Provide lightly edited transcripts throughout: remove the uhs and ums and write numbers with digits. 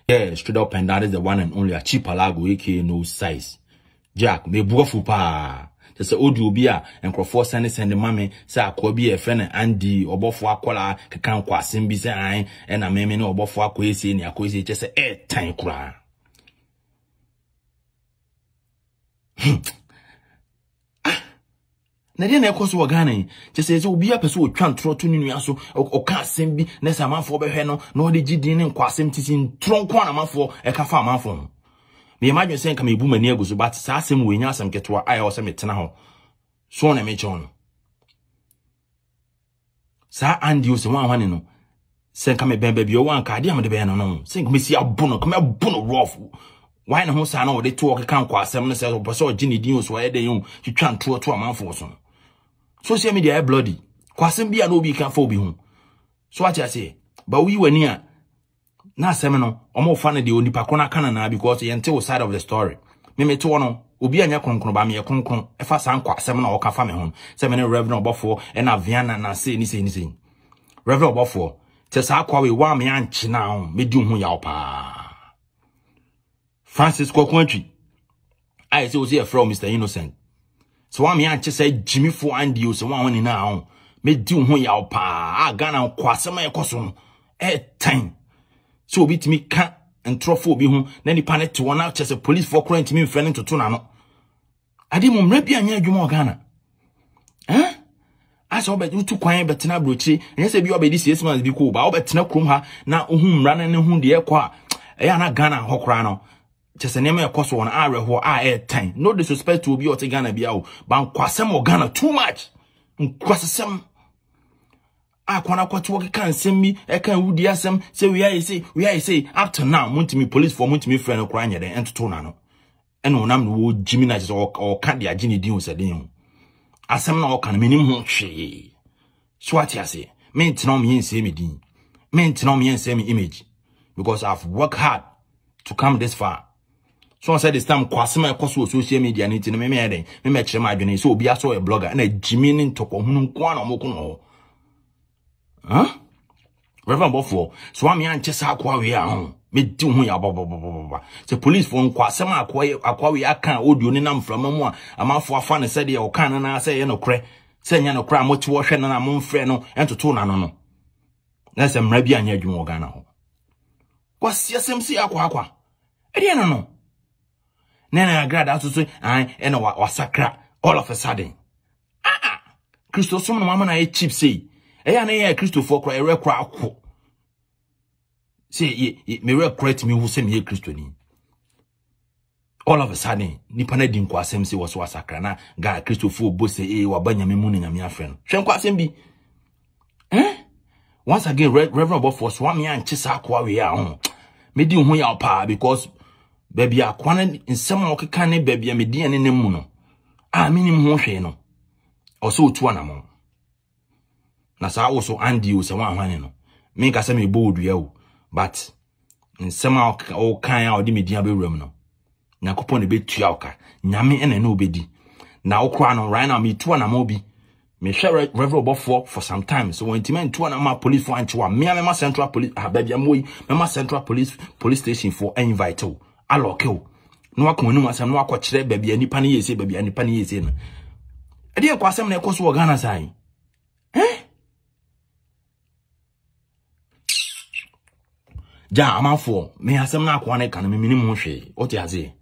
Yeah, straight up and that is the one and only Achipalago, aka no size. Jack, me buafu pa. Just say Odu Obia and Crawford send the mommy, say I could be a friend Andy Obofour Kola, Kakan Kwasim be say, and I may no Obofour Quasi in your Quasi, just a 8 time cry. Na dia na ekoso wagane just say obi apeso o twantro to ninu aso o ka asem bi na sa manfo be hwe no na o de gidin ne nkwasem tisin tronko na manfo e ka fa manfo me imagine say ka me bu mani aguso but sa asem we nya asem keto a o se metena ho so na me chon sa andi o se wan wane no se ka me ben bi o wan ka de am de be no no se ka me si abu no ka me abu no rough. Why no ho sa na o de to o ka nkwasem no se o so gini din o so e de yun twantro to amanfo so. Social media bloody. Kwasem bia no bi kan fo bi hu. So what I say, but we were near. Na semeno, omo fa na de onipa kona kana na because yente o side of the story. Me to no, obi anya kronkron ba me kronkron. E fa san kwasem na o ka fa me ho. Semeno Rev Obofour e na Viana na say ni say. Rev Obofour, te sa kwa we wa me anchi na ho, me di hu ya opa. Francis Kokwantri. I say o say from Mr. Innocent. So one me anche say Jimmy for Andy so one when now me di ho ya pa Ghana kwasema ekoso time so obi timi ka entrofo obi ho na ni panet to one out say police for current me friend to na no ade mo mra bia anya adwuma Ghana asa obe tu kwan betena brochi nya se bi obedi 6 months bi ko ba obetena krom ha na ohun mra na ne hu de ekwa na Ghana hokra no just name a cost one hour time. No disrespect to be or to Ghana be out, but kwasem or Ghana too much. Kwasem. I can't work can send me, I can't would yasem, say we are say, up to now, Multimedia police for Multimedia friend or crying and to Tonano. And when I'm no Jimmy or Candy Ginny Dean said him. As some now can minimum she. So what I say, men to know me and say me dean. Men to know me and say me image. Because I've worked hard to come this far. So I said this time kwasema ekoso social media ni tin me eden me kire ma adwene so obi aso a blogger na Jimmy ni ntoko hunu nko na mo kono Rev Obofour so am ya nchesa akwa we a me di hu ya baba se police for kwasema akwa we aka audio ni nam frama mu a amafo afa ne said e o kan na say ye no kre se nya no kra mo ti wo hwe na mo mfre no entoto na no na se mra bi anya adwuma Ghana ho kwasia semsi akwa ede no Nena agrada asusu ena wasakra all of a sudden. Christo so no mama na e cheap say. Eya na ye Christo for kra ere kra akwo. Say me re correct me who say me Christo ni. All of a sudden nipa na di nkwa asem say was wasakra na ga Christo for bo say wa banyame mu nyame afren. Hwe nkwa asem bi. Once again Rev Obofour so am ya nche sa akwa we ya me di hu ya pa because baby akwana nsem okeka ne baby amedi ne nemu no minim ho hwe no oso otu anamo na sa wo so Andy o se wan hwane no me ka se me bold ya o but nsem okan a odi medi abewuram no nakopon ne betua oka nyame ene na obedi na okra no right now me tu anamo bi me share Rev Obofour for some time so when timen tu anamo police for anchiwa me am central police baby amoyi me central police station for invite o alokeo no akonum asem no akokire baby anipa ne yese baby anipa ne yese no ede e kwasem na ekoso Ghana sai ja amanfo me asem na akwa na kan me minim hwe oti aze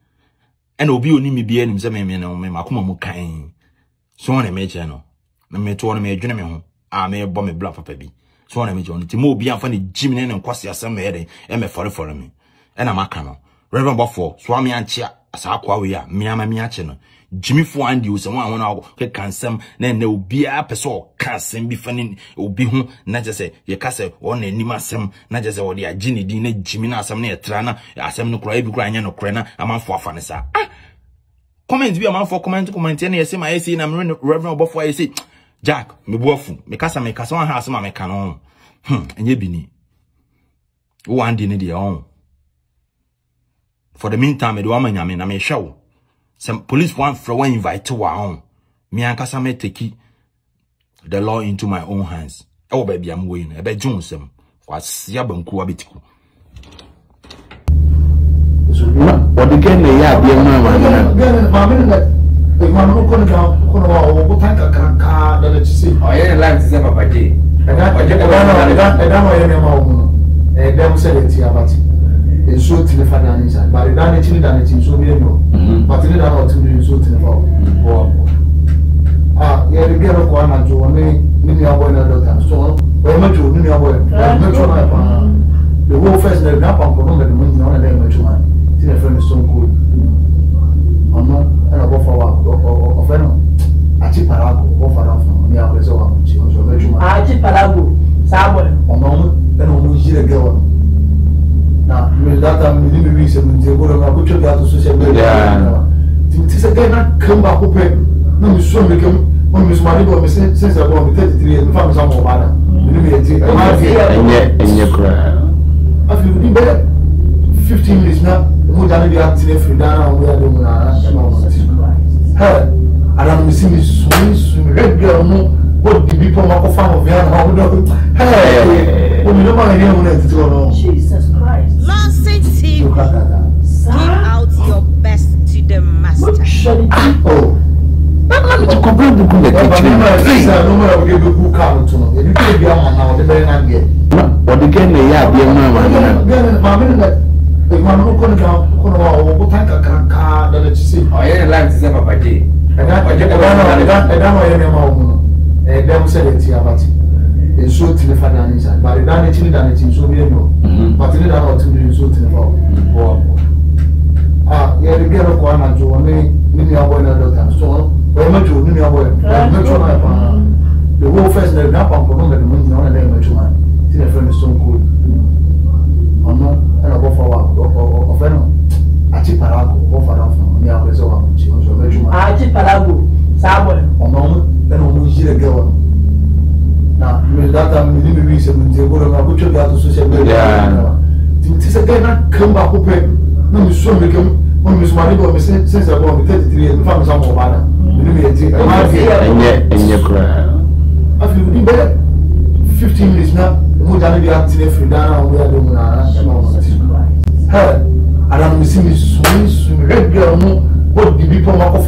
ena obi oni mi bia nim se me no me makoma mu kan so na me che no me to no me adwene me ho me bo me bla papa bi so na me che no ti mo obi anfa ne jim ne nkwase asem me ede e me fore me ena maka no Rev Obofour so am yanchia asa akwa we a me ama me ache no Jimmy for Andy o se wan wona ke kansem na obi a peso kansem bi fani obi hu na je se ye ka se wona anima asem na je se wo de agini din na Jimmy na asem na yetra na asem no kura ebi kura anya no kura na amanfo afa ne sa comment bi amanfo comment na yesi ma yesi na Rev Obofour yesi Jack me buafu me kasa wan ha asem ma me ka no enye bini wo Andy ne de on. For the meantime, the woman yame na me show. Some police one for one invite to our own. Me ankasa me teki the law into my own hands. Oh baby, I'm waiting. I bet Johnson was Yabanku abitiku. What again? Yeah, dear mamma. The man who couldn't go, who tank a car that you see. I ain't like to say Papa G. And them said it here, but it's so to the finance, but it's not actually done it in so many more. But it not to do so to the fall. Yeah, the girl of one and two, many are one other time. So, very much you knew your the whole first day, not on the moon, on a day, much man. See a friend is so good. Or no, and I go for a friend. Achipalago, Obofour from me, I was so Achipalago, Samuel, or no, then almost a girl. Now, that time, we didn't reason to go to social media. It's again, I come back open. No, so become when Miss Maribo since I was 33 and found some more banner. And yet, cry. I feel better 15 minutes now. More than the active free down, we are doing her. And I'm missing this red girl. What the people of hey, when you know my name, Jesus Christ. Lord said, see, give out your best to the master. Oh. To complete the good no matter give you book out to know. You can't be on now, the very night yet. But again, they are dear mamma. The man who couldn't go, who tank a car that you see. I ain't like to say Papa G. And them said it here, but it's so to the finance, but it's not actually done it in so many more. But it not to do so to the fall. Yeah, the girl of one and two, many are one other time. So, very much you knew your boy. The whole first day, not on the moon, on a day, much man. See a friend is so good. Or no, and I go for a friend. Achipalago, Obofour from me, I was so Achipalago, Samuel, or no, then almost a girl. Now, that time, we didn't reason to go to social media. It's again, I come back open. No, so become when Miss Maribo since I was 33 and found some more banner. And yet, cry. I feel better 15 minutes now. More than the active free down, we are doing her. And I'm missing this red girl. What the people of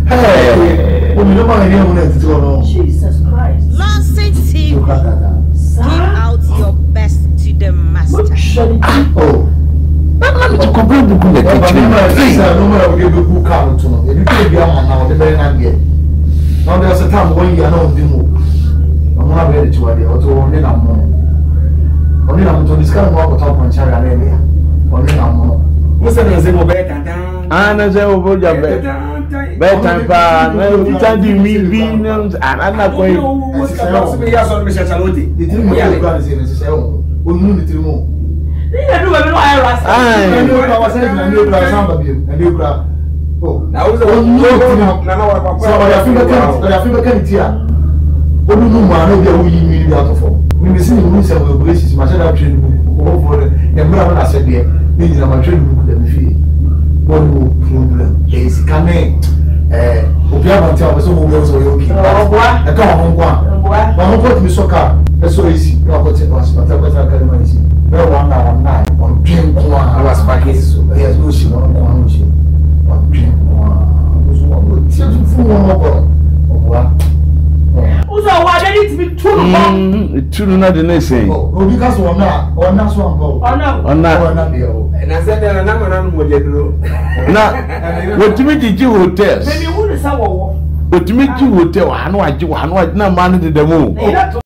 hey, when you know my name, Jesus Christ. Lord said, see, give out your best to the master. Oh. To complete the good no matter give you book out to know. You can't be on now, the very night yet. Now there's a time when you are not the move. I'm not ready to idea, or to only now. Only I'm to discuss more about my child area. Only now. What's the name of bed? And as I will go bedtime, no time to me being and I'm not going to be as on Mr. Chalotti. The thing we are going to say, we need to move. I well, 1 hour, 9 on drink one. I was packing so there's no she on drink one. Who's a why they need to be two not the next thing. Oh, because one now, one that's one go. Oh, no, and I said there are number what they do. Now, what to make you hotels? Maybe who is our what to make you hotel? I know I do, I know I not manage the move.